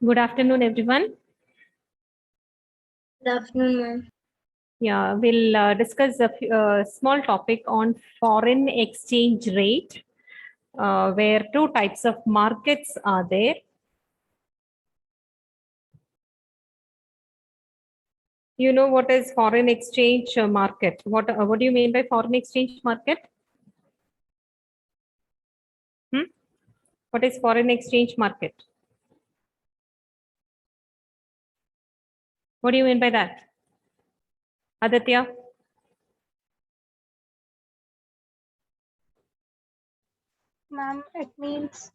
Good afternoon, everyone. Good afternoon, ma'am. Yeah, we'll discuss a small topic on foreign exchange rate, where two types of markets are there. You know what is foreign exchange market? What do you mean by foreign exchange market? What is foreign exchange market? What do you mean by that? Aditya? Ma'am, it means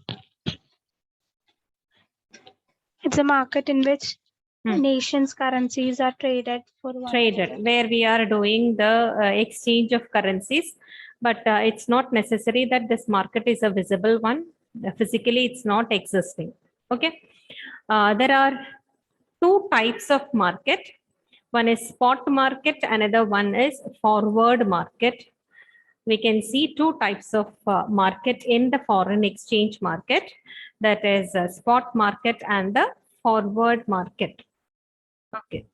it's a market in which nations' currencies are traded for one Traded, another. where we are doing the exchange of currencies, but it's not necessary that this market is a visible one. Physically, it's not existing. Okay. There are two types of market. One is spot market, another one is forward market. We can see two types of market in the foreign exchange market, that is spot market and the forward market. Okay.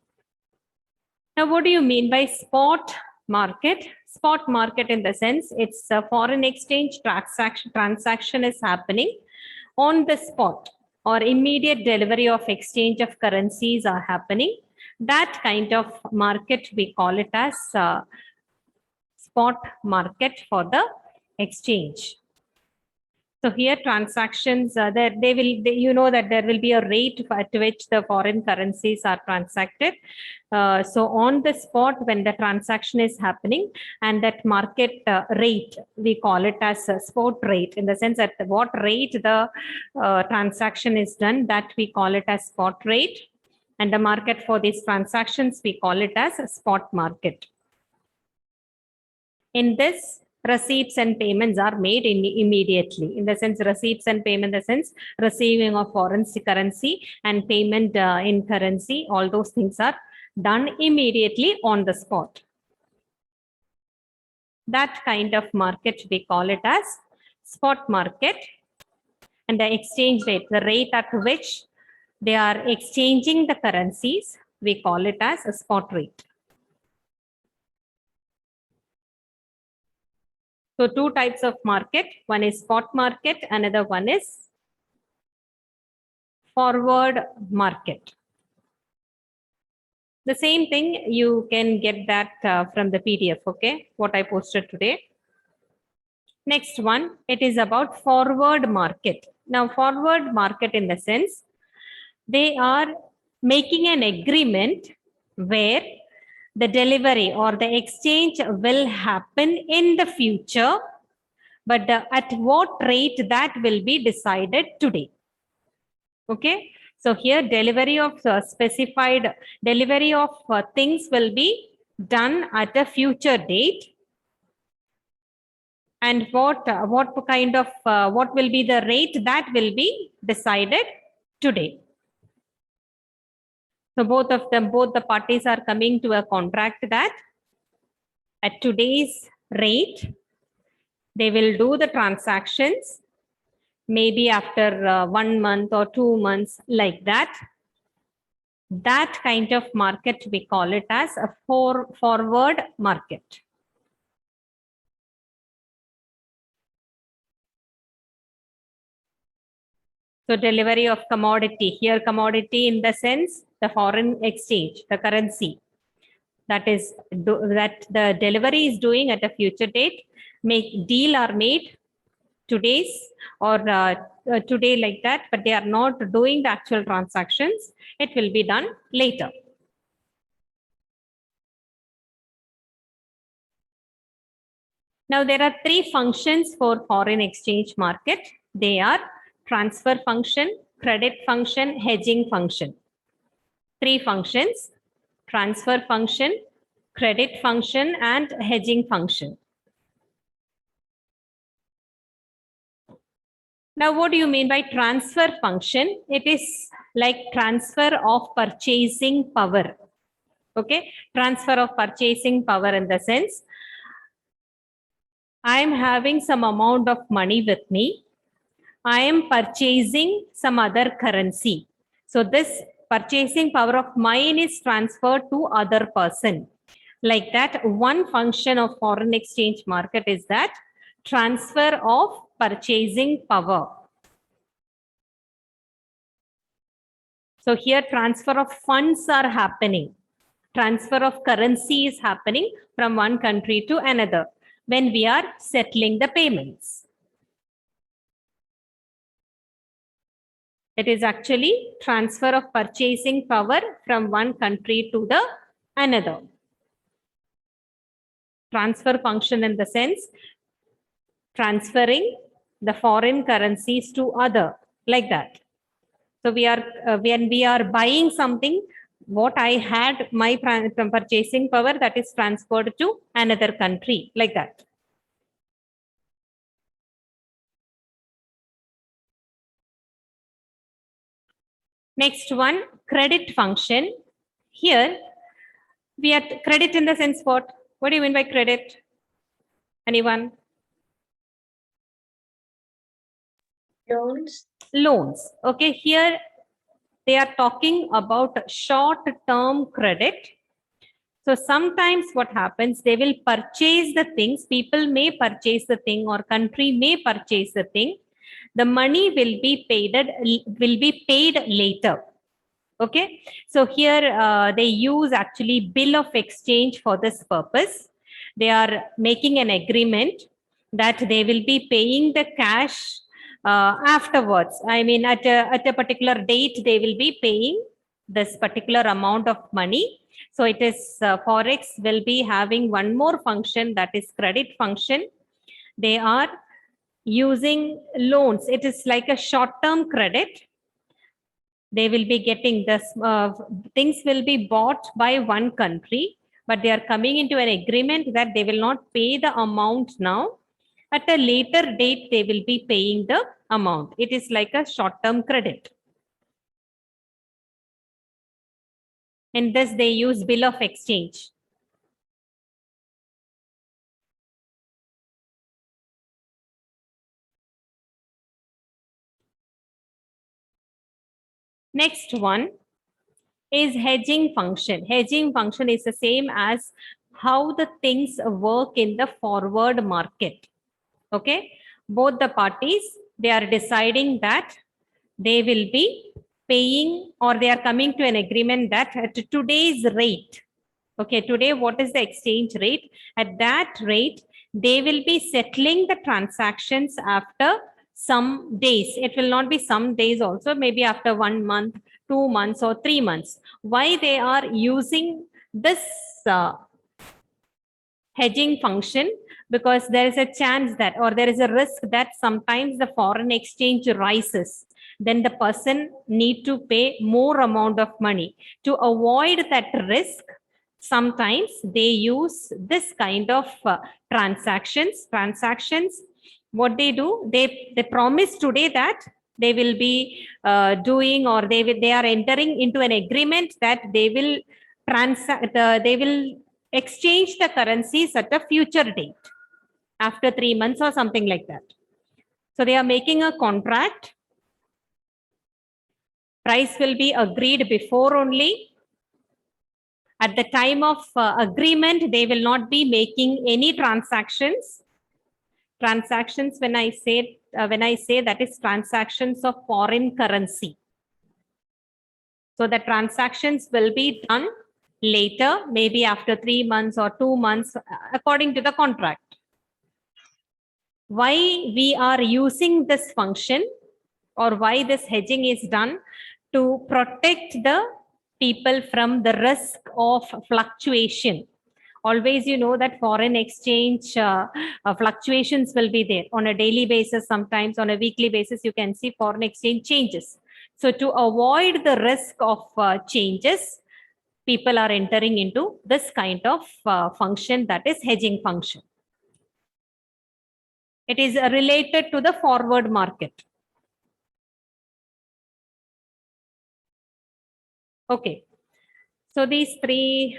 Now, what do you mean by spot market? Spot market in the sense it's a foreign exchange transaction is happening on the spot, or immediate delivery of exchange of currencies are happening. That kind of market, we call it as spot market for the exchange. So here transactions, you know that there will be a rate at which the foreign currencies are transacted. So on the spot, when the transaction is happening, and that market rate, we call it as a spot rate, in the sense that what rate the transaction is done, that we call it as spot rate. And the market for these transactions, we call it as a spot market. In this, receipts and payments are made immediately. In the sense, receipts and payment, in the sense, receiving of foreign currency and payment in currency, all those things are done immediately on the spot. That kind of market, we call it as spot market. And the exchange rate, the rate at which they are exchanging the currencies, we call it as a spot rate. So two types of market, one is spot market, another one is forward market. The same thing, you can get that from the PDF, okay, what I posted today. Next one, it is about forward market. Now, forward market in the sense, they are making an agreement where the delivery or the exchange will happen in the future, but at what rate, that will be decided today. Okay, so here delivery of specified delivery of things will be done at a future date, and what kind of what will be the rate, that will be decided today. So both the parties are coming to a contract that at today's rate, they will do the transactions, maybe after 1 month or 2 months, like that. That kind of market, we call it as a forward market. So delivery of commodity, here commodity in the sense, the foreign exchange, the currency, that is that the delivery is doing at a future date, deal are made today's or today, like that, but they are not doing the actual transactions. It will be done later. Now there are three functions for foreign exchange market. They are transfer function, credit function, hedging function. Three functions: transfer function, credit function, and hedging function. Now, what do you mean by transfer function? It is like transfer of purchasing power. Okay, transfer of purchasing power in the sense, I am having some amount of money with me. I am purchasing some other currency. So So this purchasing power of mine is transferred to other person. Like that, one function of foreign exchange market is that transfer of purchasing power. So here transfer of funds are happening. Transfer of currency is happening from one country to another when we are settling the payments. It is actually transfer of purchasing power from one country to the another. Transfer function in the sense transferring the foreign currencies to other, like that. So we are when we are buying something, what I had my purchasing power, that is transferred to another country, like that. Next one, credit function. Here we are credit in the sense what? What do you mean by credit? Anyone? Loans. Loans. Okay, here they are talking about short-term credit. So sometimes what happens, they will purchase the things, people may purchase the thing or country may purchase the thing. The money will be paid later. Okay, so here they use actually bill of exchange for this purpose. They are making an agreement that they will be paying the cash afterwards. I mean, at a particular date, they will be paying this particular amount of money. So it is Forex will be having one more function, that is credit function. They are using loans. It is like a short-term credit. They will be getting this, things will be bought by one country, but they are coming into an agreement that they will not pay the amount now. At a later date, they will be paying the amount. It is like a short-term credit. And thus they use bill of exchange. Next one is hedging function. Hedging function is the same as how the things work in the forward market. Okay, both the parties, they are deciding that they will be paying, or they are coming to an agreement that at today's rate, okay, today what is the exchange rate? At that rate, they will be settling the transactions after some days. It will not be some days also, maybe after 1 month, 2 months or 3 months. Why they are using this hedging function? Because there is a chance that, or there is a risk that sometimes the foreign exchange rises, then the person need to pay more amount of money. To avoid that risk, sometimes they use this kind of transactions. What they do, they promise today that they will be doing, or they are entering into an agreement that they will they will exchange the currencies at a future date after 3 months or something like that. So they are making a contract. Price will be agreed before only. At the time of agreement, they will not be making any transactions. Transactions, when I say that is transactions of foreign currency. So the transactions will be done later, maybe after 3 months or 2 months, according to the contract. Why we are using this function, or why this hedging is done? To protect the people from the risk of fluctuation. Always, you know that foreign exchange fluctuations will be there on a daily basis, sometimes on a weekly basis. You can see foreign exchange changes. So to avoid the risk of changes, people are entering into this kind of function, that is hedging function. It is related to the forward market. Okay. So these three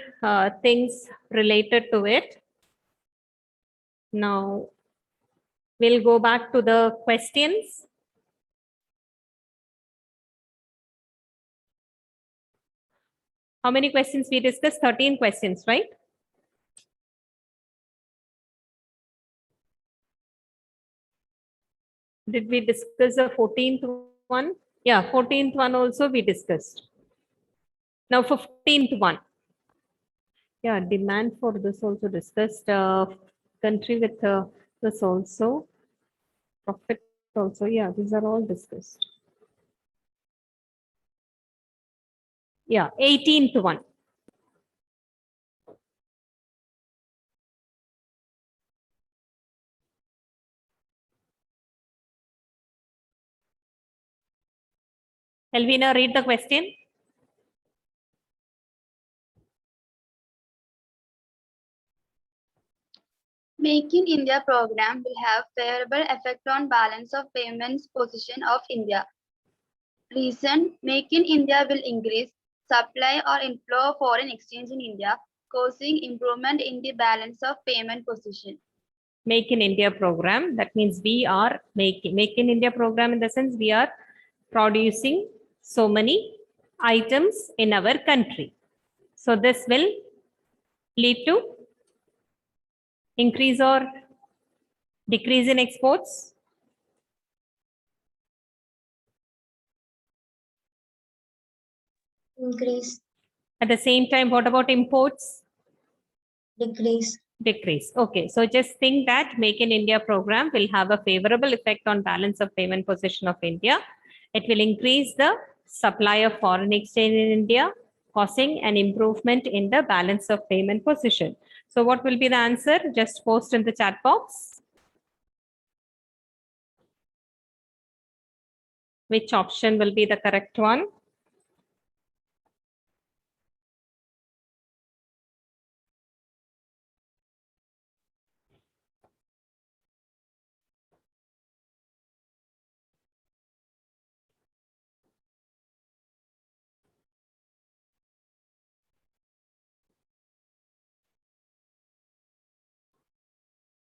things related to it. Now we'll go back to the questions. How many questions we discussed? 13 questions, right? Did we discuss the 14th one? Yeah, 14th one also we discussed. Now 15th one. Yeah, demand for this also discussed. Country with this also. Profit also. Yeah, these are all discussed. Yeah, 18th one. Elvina, read the question. Make in India program will have favorable effect on balance of payments position of India. Reason, Make in India will increase supply or inflow of foreign exchange in India, causing improvement in the balance of payment position. Make in India program. That means we are making Make in India program in the sense we are producing so many items in our country. So this will lead to increase or decrease in exports. Increase, At the same time, what about imports? decrease, Decrease. Okay, so just think that Make in India program will have a favorable effect on balance of payment position of India. It will increase the supply of foreign exchange in India, causing an improvement in the balance of payment position. So what will be the answer? Just post in the chat box. Which option will be the correct one?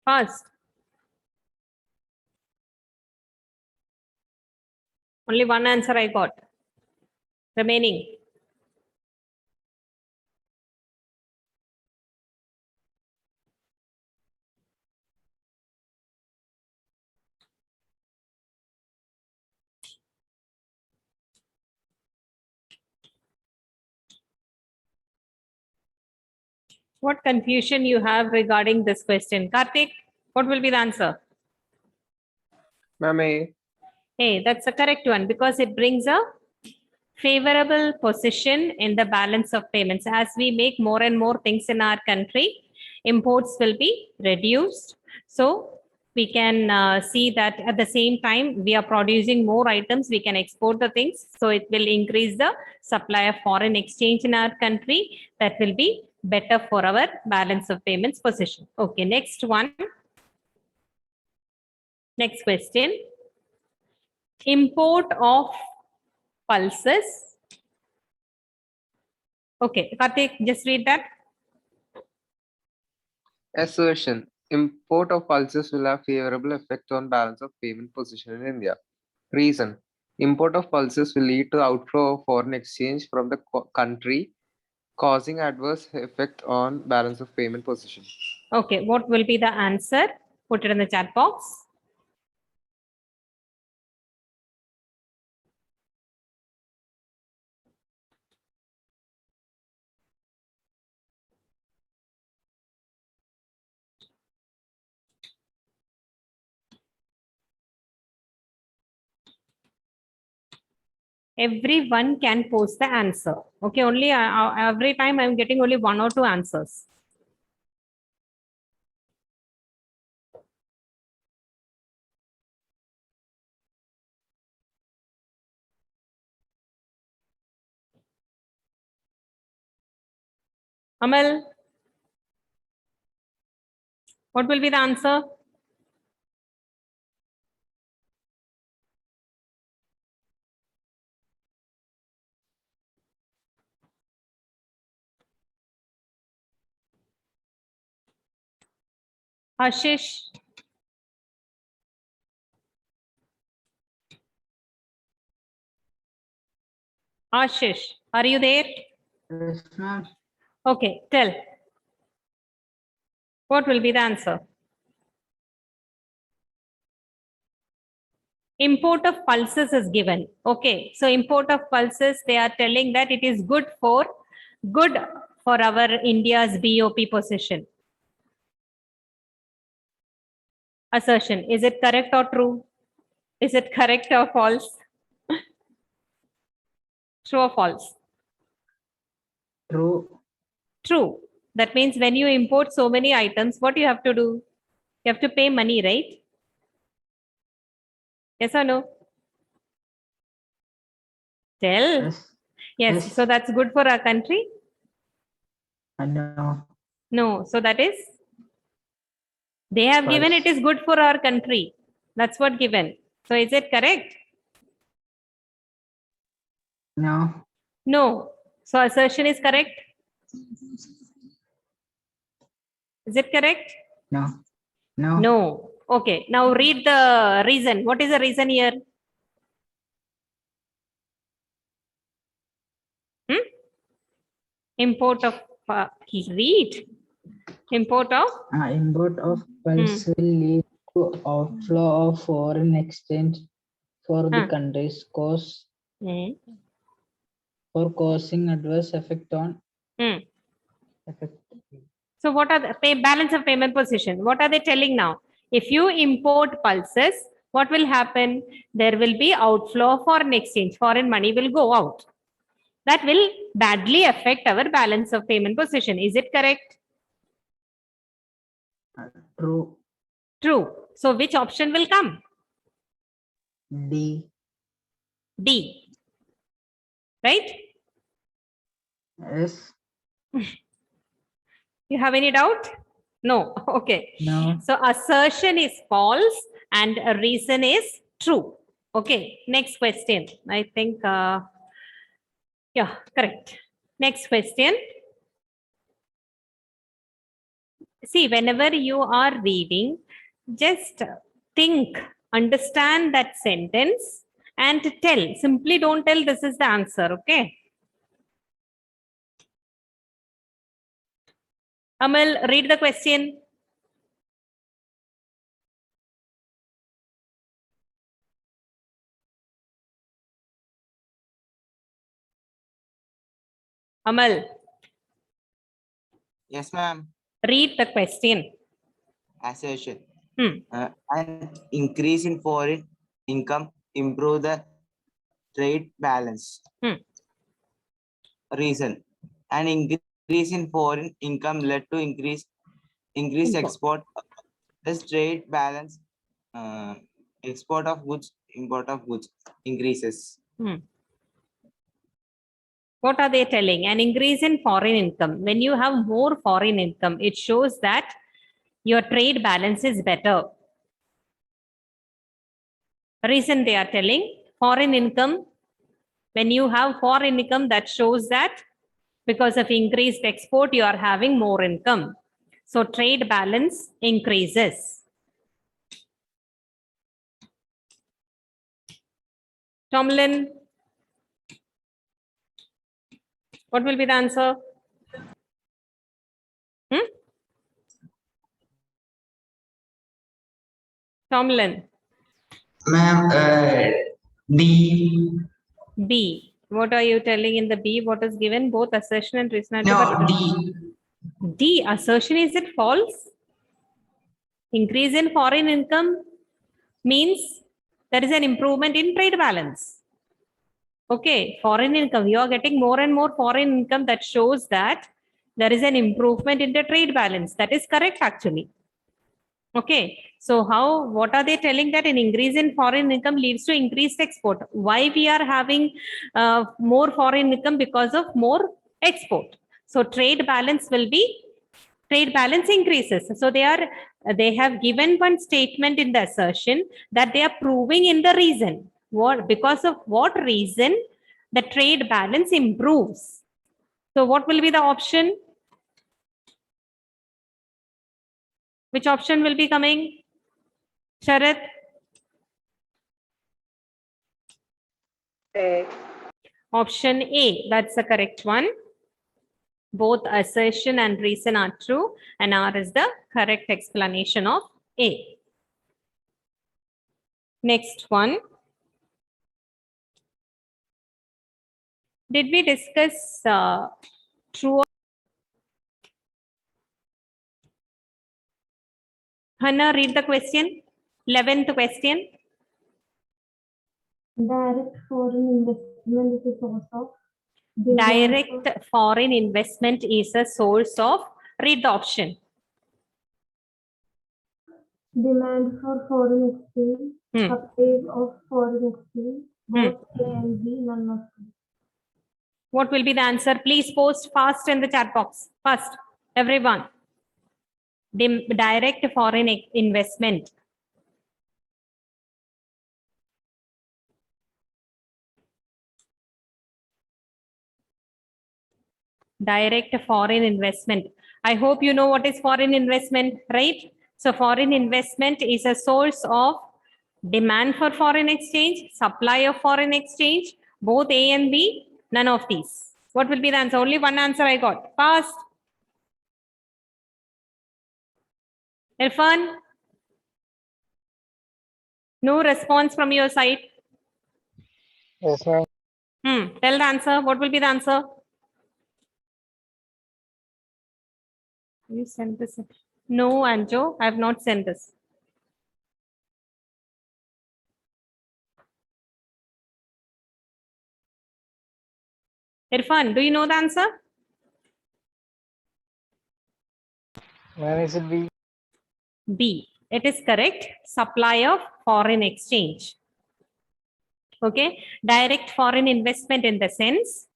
Fast. Only one answer I got. Remaining. What confusion you have regarding this question? Karthik, what will be the answer? Ma'am, A. Hey, that's the correct one because it brings a favorable position in the balance of payments. As we make more and more things in our country, imports will be reduced. So we can see that at the same time, we are producing more items, we can export the things. So it will increase the supply of foreign exchange in our country. That will be better for our balance of payments position. Okay, next one. Next question. Import of pulses. Okay, Karthik, just read that. Assertion. Import of pulses will have favorable effect on balance of payment position in India. Reason. Import of pulses will lead to outflow of foreign exchange from the country, causing adverse effect on balance of payment position. Okay, what will be the answer? Put it in the chat box. Everyone can post the answer. Okay, only every time I'm getting only one or two answers. Amal, what will be the answer? Ashish. Ashish, are you there? Yes, ma'am. Okay, tell. What will be the answer? Import of pulses is given. Okay, so import of pulses, they are telling that it is good for our India's BOP position. Assertion, is it correct or true? Is it correct or false? True or false? True. True. That means when you import so many items, what you have to do? You have to pay money, right? Yes or no? Tell. Yes. Yes. Yes. So that's good for our country? I know. No. So that is? They have given it is good for our country. That's what given. So is it correct? No. No. So assertion is correct? Is it correct? No. No. No. Okay. Now read the reason. What is the reason here? Import of read. Import of Import of pulse will lead to outflow of foreign exchange for the country's cost for causing adverse effect on effect. So what are the balance of payment position? What are they telling now? If you import pulses, what will happen? There will be outflow of foreign exchange. Foreign money will go out. That will badly affect our balance of payment position. Is it correct? True. True. So which option will come? D. D. Right? Yes. You have any doubt? No. Okay. No. So assertion is false and a reason is true. Okay. Next question. I think, yeah, correct. Next question. See, whenever you are reading, just think, understand that sentence and tell. Simply don't tell this is the answer. Okay. Amal, read the question. Amal, Yes, ma'am. read the question. Assertion. Hmm. An increase in foreign income improve the trade balance. Hmm. Reason. An increase in foreign income led to increased export. This trade balance, export of goods, import of goods increases. Hmm. What are they telling? An increase in foreign income. When you have more foreign income, it shows that your trade balance is better. Reason they are telling foreign income. When you have foreign income, that shows that because of increased export, you are having more income. So trade balance increases. Tomlin, what will be the answer? Tomlin. Ma'am, D. B. What are you telling in the B? What is given? Both assertion and reason. No, D. D. Assertion, is it false? Increase in foreign income means there is an improvement in trade balance. Okay, foreign income, you are getting more and more foreign income. That shows that there is an improvement in the trade balance. That is correct actually. Okay, so what are they telling that an increase in foreign income leads to increased export? Why we are having more foreign income? Because of more export. So trade balance increases. So they have given one statement in the assertion that they are proving in the reason. Because of what reason the trade balance improves? So what will be the option? Which option will be coming? Sharath? Option A, that's the correct one. Both assertion and reason are true, and R is the correct explanation of A. Next one. Did we discuss true? Hannah, read the question. 11th question. Direct foreign investment is a source of Direct foreign investment is a source of, read the option. demand for foreign exchange, Hmm. supply of foreign exchange, both A and B, none of them. What will be the answer? Please post fast in the chat box. Fast, everyone. Direct foreign investment. Direct foreign investment. I hope you know what is foreign investment, right? So foreign investment is a source of demand for foreign exchange, supply of foreign exchange, both A and B, none of these. What will be the answer? Only one answer I got. Fast. Irfan? No response from your side. Yes, ma'am. Tell the answer. What will be the answer? You sent this. No, Anjo, I have not sent this. Irfan, do you know the answer? Ma'am, is it B? B. It is correct. Supply of foreign exchange. Okay. Direct foreign investment in the sense,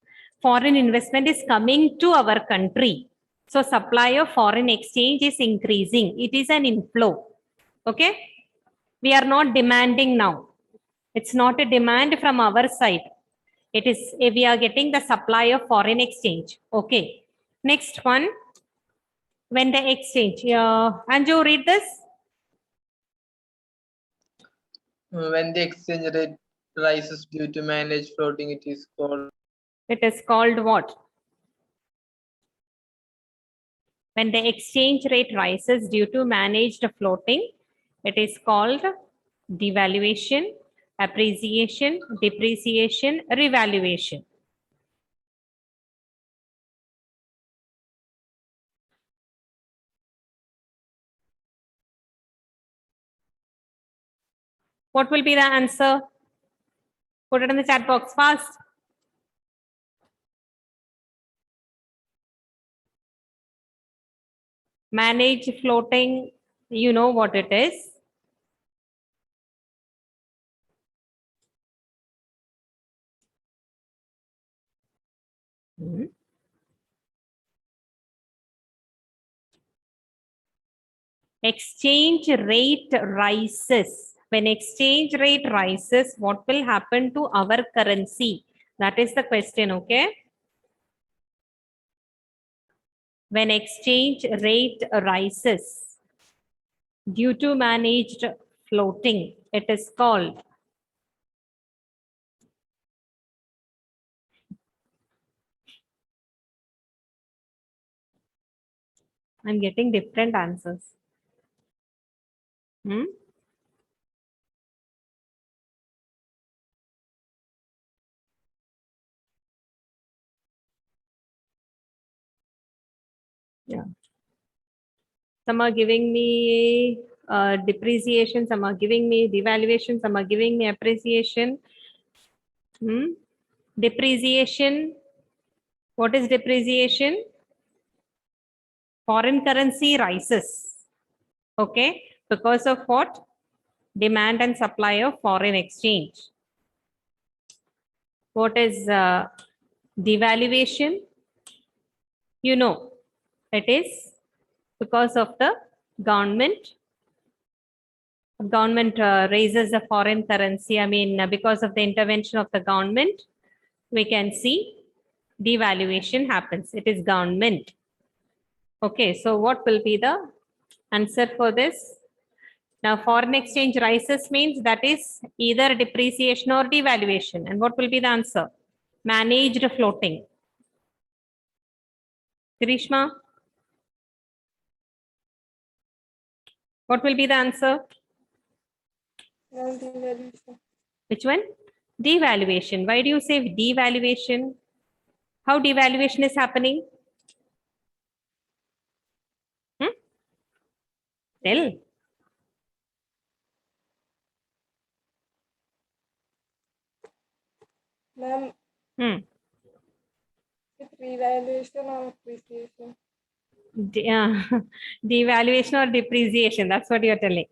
foreign investment is coming to our country. So supply of foreign exchange is increasing. It is an inflow. Okay. We are not demanding now. It's not a demand from our side. It is, we are getting the supply of foreign exchange. Okay. Next one. When the exchange, Anju, read this. When the exchange rate rises due to managed floating, it is called. It is called what? When the exchange rate rises due to managed floating, it is called devaluation, appreciation, depreciation, revaluation. What will be the answer? Put it in the chat box fast. Manage floating, you know what it is. Exchange rate rises. When exchange rate rises, what will happen to our currency? That is the question, okay? When exchange rate rises due to managed floating, it is called I'm getting different answers. Yeah. Some are giving me depreciation, some are giving me devaluation, some are giving me appreciation. Depreciation. What is depreciation? Foreign currency rises. Okay. Because of what? Demand and supply of foreign exchange. What is devaluation? You know, it is because of the government raises the foreign currency. I mean, because of the intervention of the government, we can see devaluation happens. It is government. Okay, so what will be the answer for this? Now, foreign exchange rises means that is either depreciation or devaluation. And what will be the answer? Managed floating. Grishma? What will be the answer? Which one? Devaluation. Why do you say devaluation? How devaluation is happening? Tell. Ma'am, Hmm. revaluation or appreciation? Devaluation or depreciation. That's what you're telling.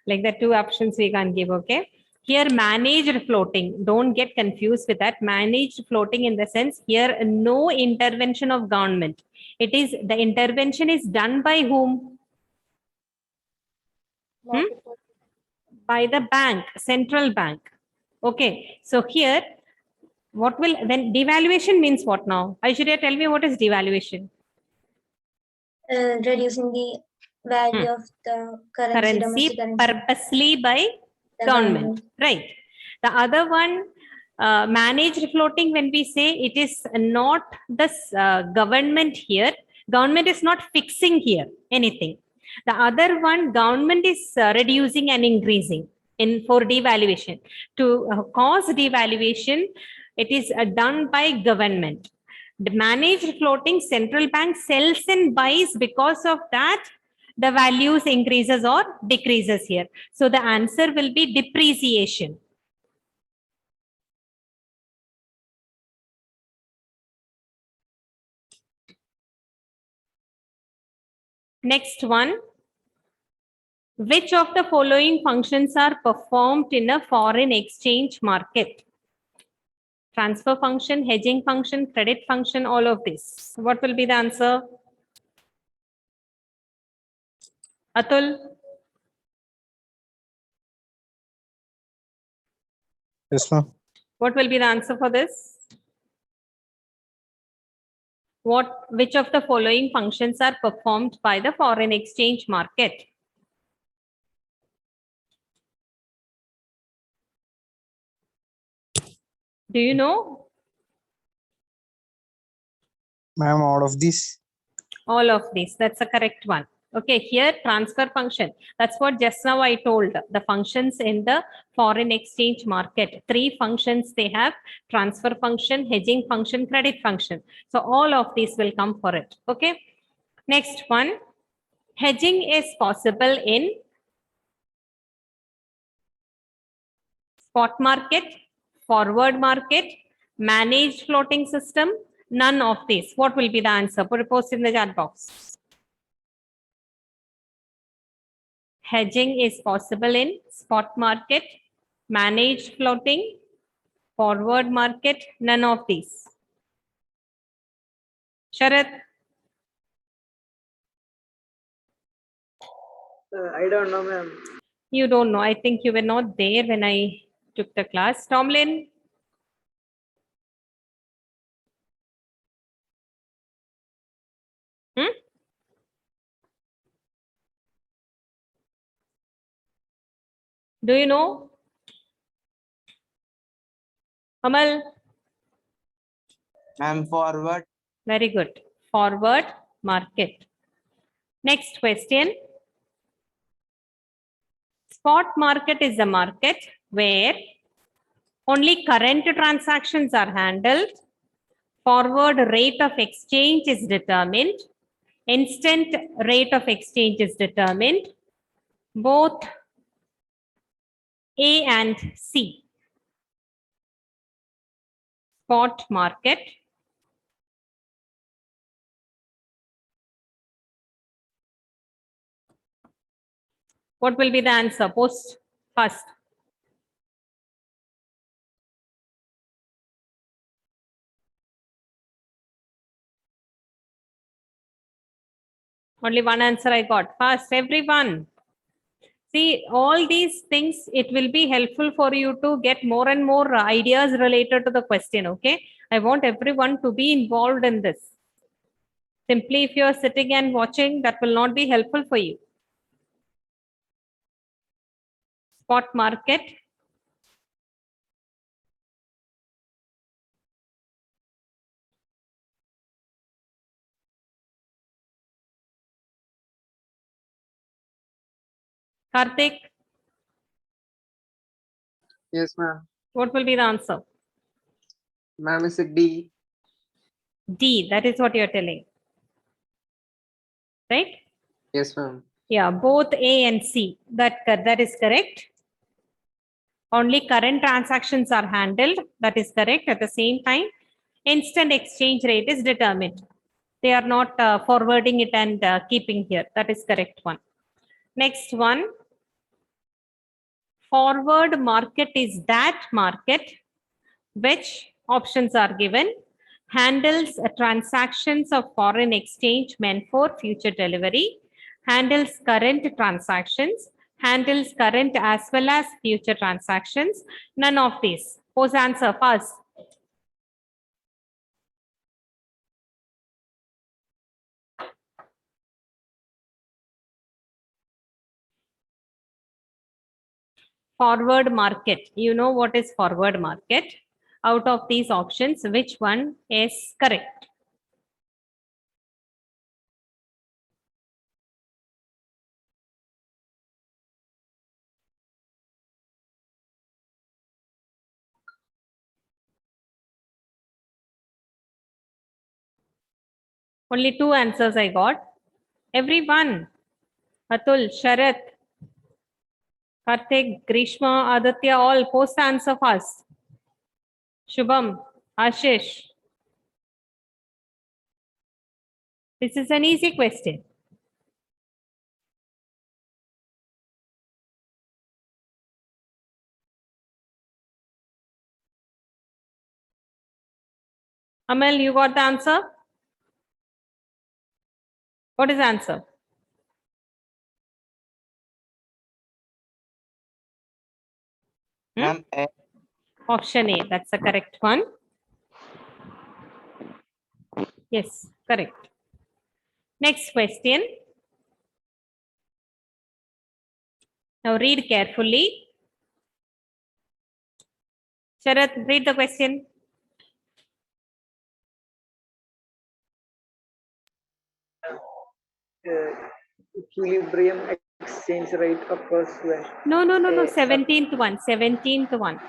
Like the two options we can give. Okay. Here, managed floating. Don't get confused with that. Managed floating in the sense here, no intervention of government. It is the intervention is done by whom? Market force. By the bank, central bank. Okay. So here, what will then devaluation means what now? Aishwarya, tell me what is devaluation? Reducing the value of the currency, domestic Currency currency. purposely by The government, right? The other one, managed floating, when we say it is not this government here, government is not fixing here anything. The other one, government is reducing and increasing in for devaluation. To cause devaluation, it is done by government. The managed floating, central bank sells and buys, because of that the values increases or decreases here. So the answer will be depreciation. Next one. Which of the following functions are performed in a foreign exchange market? Transfer function, hedging function, credit function, all of this. What will be the answer? Atul? Yes, ma'am. What will be the answer for this? Which of the following functions are performed by the foreign exchange market? Do you know? Ma'am, out of this. All of these. That's the correct one. Okay, here transfer function. That's what just now I told. The functions in the foreign exchange market. 3 functions they have: transfer function, hedging function, credit function. So all of these will come for it. Okay. Next one. Hedging is possible in spot market, forward market, managed floating system. None of these. What will be the answer? Put a post in the chat box. Hedging is possible in spot market, managed floating, forward market, none of these. Sharath? I don't know, ma'am. You don't know. I think you were not there when I took the class. Tomlin? Hmm? Do you know? Amal? Ma'am, forward. Very good. Forward market. Next question. Spot market is a market where only current transactions are handled. Forward rate of exchange is determined. Instant rate of exchange is determined. Both A and C. Spot market. What will be the answer? Post first. Only one answer I got. Fast, everyone. See, all these things, it will be helpful for you to get more and more ideas related to the question, okay? I want everyone to be involved in this. Simply, if you are sitting and watching, that will not be helpful for you. Spot market. Karthik, Yes, ma'am. what will be the answer? Ma'am, is it D? D, that is what you're telling. Right? Yes, ma'am. Yeah, both A and C. That is correct. Only current transactions are handled. That is correct. At the same time, instant exchange rate is determined. They are not forwarding it and keeping here. That is correct one. Next one. Forward market is that market which options are given, handles transactions of foreign exchange meant for future delivery, handles current transactions, handles current as well as future transactions. None of these. Pose answer first. Forward market. You know what is forward market? Out of these options, which one is correct? Only two answers I got. Everyone. Atul, Sharath, Karthik, Grishma, Aditya, all post the answer first. Shubham, Ashish. This is an easy question. Amal, you got the answer? What is the answer? Ma'am, A. Option A, that's the correct one. Yes, correct. Next question. Now read carefully. Sharath, read the question. Equilibrium exchange rate occurs when No, 17th one.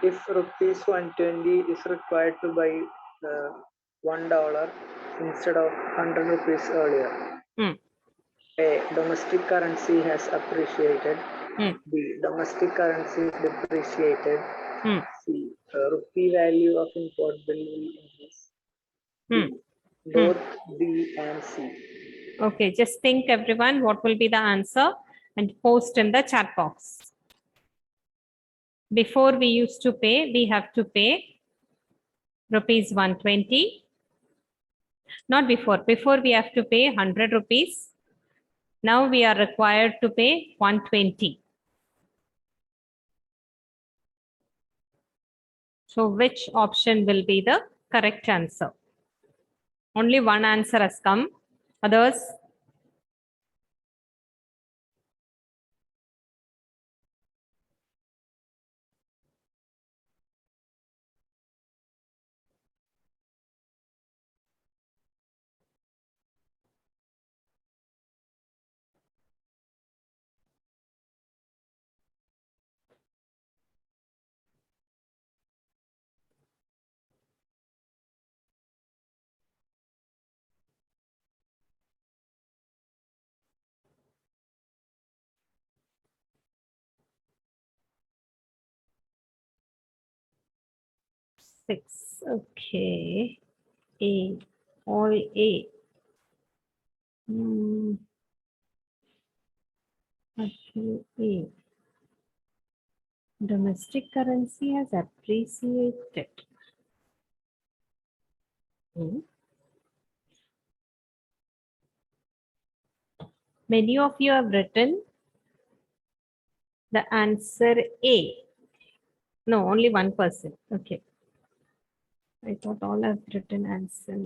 If rupees 120 is required to buy $1 instead of 100 rupees earlier. A, domestic currency has appreciated. B, domestic currency is depreciated. C, rupee value of import bill will increase. D, both B and C. Okay, just think everyone what will be the answer and post in the chat box. Before we used to pay, we have to pay rupees 120. Not before. Before we have to pay 100 rupees. Now we are required to pay 120. So which option will be the correct answer? Only one answer has come. Others? Six. Okay. A. All A. Okay. A. Domestic currency has appreciated. Many of you have written the answer A. No, only one person. Okay. I thought all have written answer.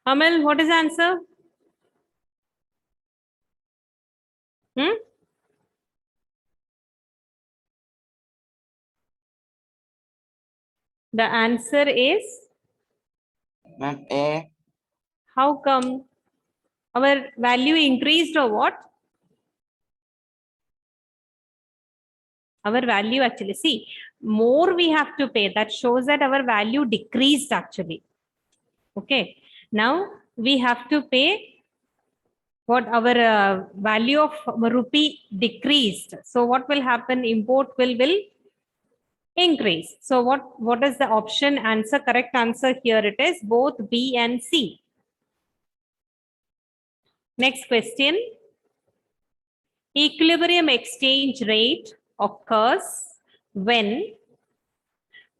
Amal, what is the answer? The answer is, Ma'am, A. how come? Our value increased or what? Our value actually, see, more we have to pay. That shows that our value decreased actually. Okay. Now we have to pay what our value of rupee decreased. So what will happen? Import will increase. So what is the option answer? Correct answer here it is both B and C. Next question. Equilibrium exchange rate occurs when,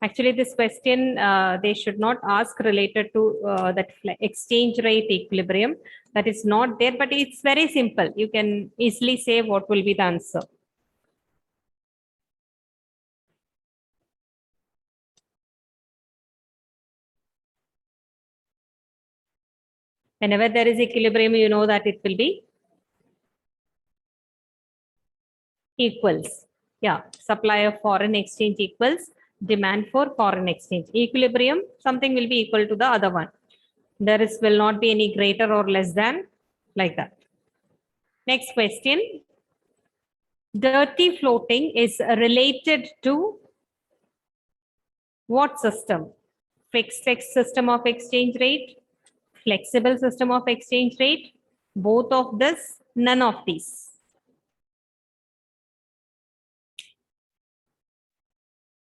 actually this question they should not ask related to that exchange rate equilibrium. That is not there, but it's very simple. You can easily say what will be the answer. Whenever there is equilibrium, you know that it will be equals. Yeah, supply of foreign exchange equals demand for foreign exchange. Equilibrium, something will be equal to the other one. There will not be any greater or less than, like that. Next question. Dirty floating is related to what system? Fixed system of exchange rate, flexible system of exchange rate, both of this, none of these.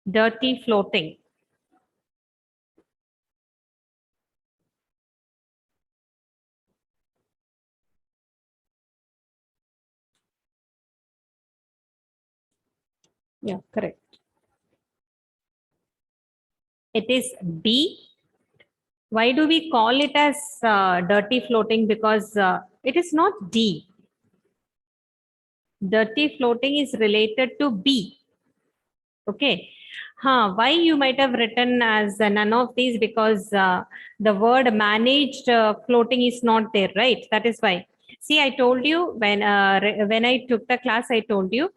Dirty floating. Yeah, correct. It is B. Why do we call it as dirty floating? Because it is not D. Dirty floating is related to B. Okay. Why you might have written as none of these? Because the word managed floating is not there, right? That is why. See, I told you when I took the class, I told you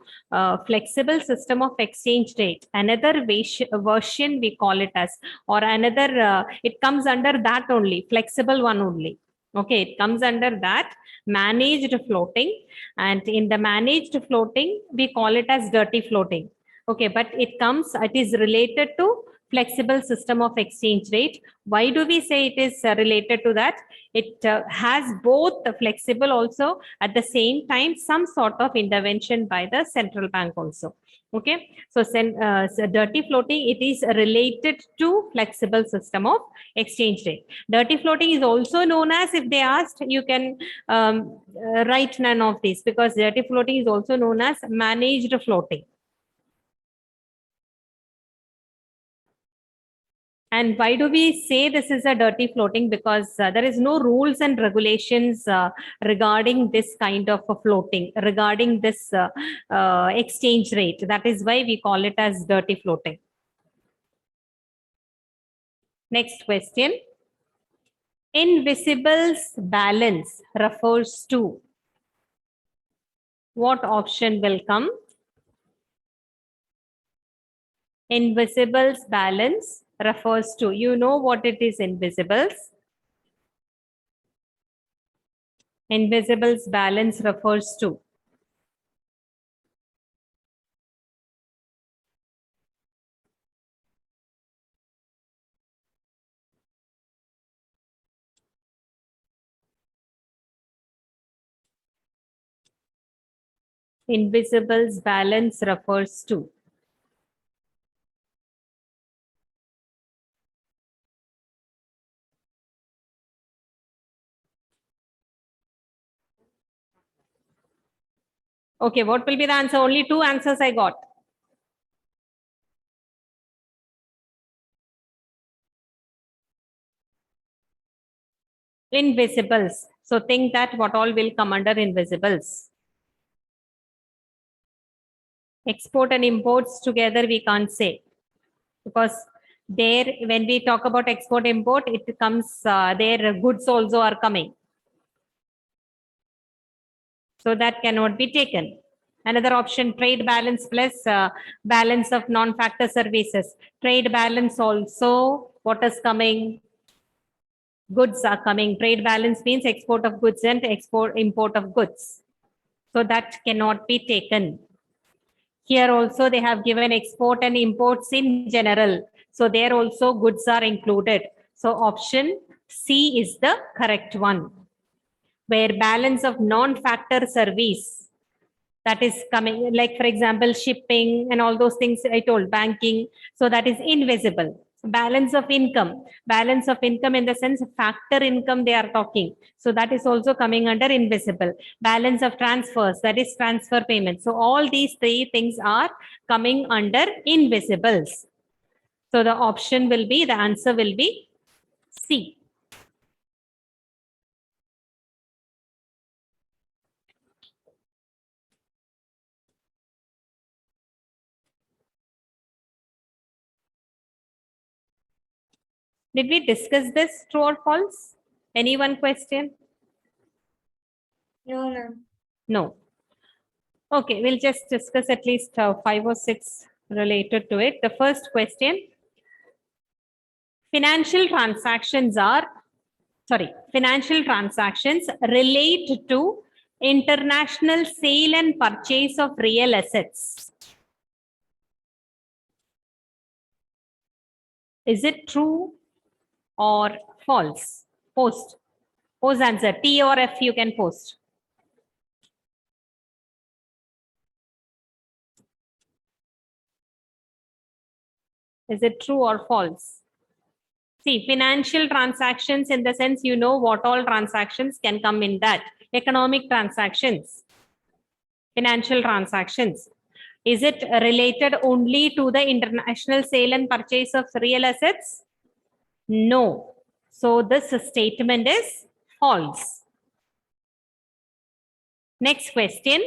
flexible system of exchange rate. Another version we call it as, or another, it comes under that only, flexible one only. Okay, it comes under that managed floating, and in the managed floating, we call it as dirty floating. Okay, but it is related to flexible system of exchange rate. Why do we say it is related to that? It has both the flexible also, at the same time some sort of intervention by the central bank also. Okay, so dirty floating, it is related to flexible system of exchange rate. Dirty floating is also known as, if they asked, you can write none of these, because dirty floating is also known as managed floating. And why do we say this is a dirty floating? Because there is no rules and regulations regarding this kind of a floating, regarding this exchange rate. That is why we call it as dirty floating. Next question. Invisible's balance refers to what option will come? Invisible's balance refers to, you know what it is, invisibles. Invisible's balance refers to. Invisible's balance refers to. Okay, what will be the answer? Only two answers I got. Invisibles. So think that what all will come under invisibles. Export and imports together we can't say, because there, when we talk about export import, it comes their goods also are coming. So that cannot be taken. Another option, trade balance plus balance of non-factor services. Trade balance also, what is coming? Goods are coming. Trade balance means export of goods and import of goods. So that cannot be taken. Here also they have given export and imports in general. So there also goods are included. So option C is the correct one, where balance of non-factor service, that is coming, like for example, shipping and all those things I told, banking. So that is invisible. Balance of income in the sense factor income they are talking. So that is also coming under invisible. Balance of transfers, that is transfer payment. So all these three things are coming under invisibles. So the option will be, the answer will be C. Did we discuss this, true or false? Any one question? No, ma'am. No. Okay, we'll just discuss at least 5 or 6 related to it. The first question, financial transactions relate to international sale and purchase of real assets. Is it true or false? Post answer, T or F you can post. Is it true or false? See, financial transactions in the sense, you know what all transactions can come in that. Economic transactions, financial transactions. Is it related only to the international sale and purchase of real assets? No. So this statement is false. Next question.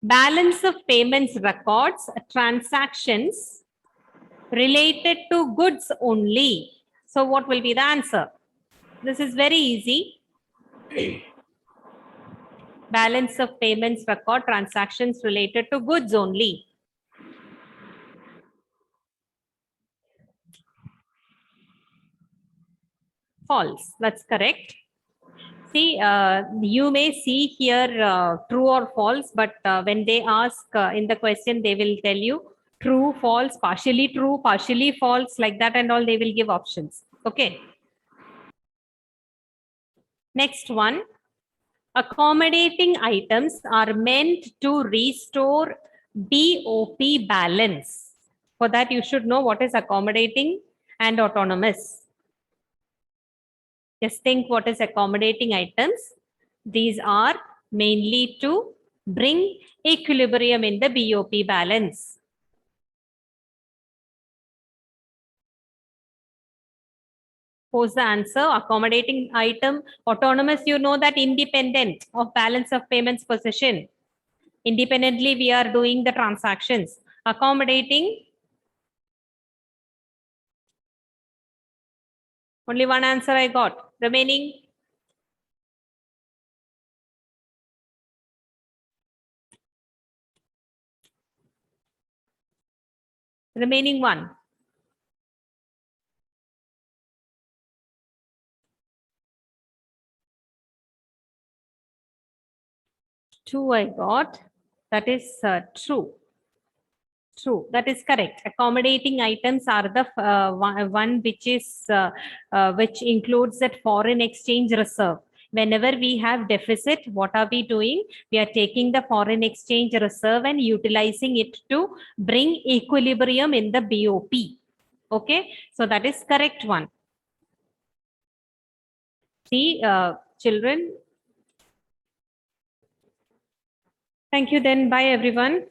Balance of payments records transactions related to goods only. So what will be the answer? This is very easy. Balance of payments record transactions related to goods only. False. That's correct. See, you may see here true or false, but when they ask in the question, they will tell you true, false, partially false, like that and all, they will give options. Okay. Next one. Accommodating items are meant to restore BOP balance. For that, you should know what is accommodating and autonomous. Just think what is accommodating items. These are mainly to bring equilibrium in the BOP balance. What's the answer? Accommodating item, autonomous, you know that independent of balance of payments position. Independently, we are doing the transactions. Accommodating, only one answer I got. Remaining, one. Two I got. That is true. True. That is correct. Accommodating items are the one which is which includes that foreign exchange reserve. Whenever we have deficit, what are we doing? We are taking the foreign exchange reserve and utilizing it to bring equilibrium in the BOP. Okay. So that is correct one. See, children. Thank you then. Bye everyone.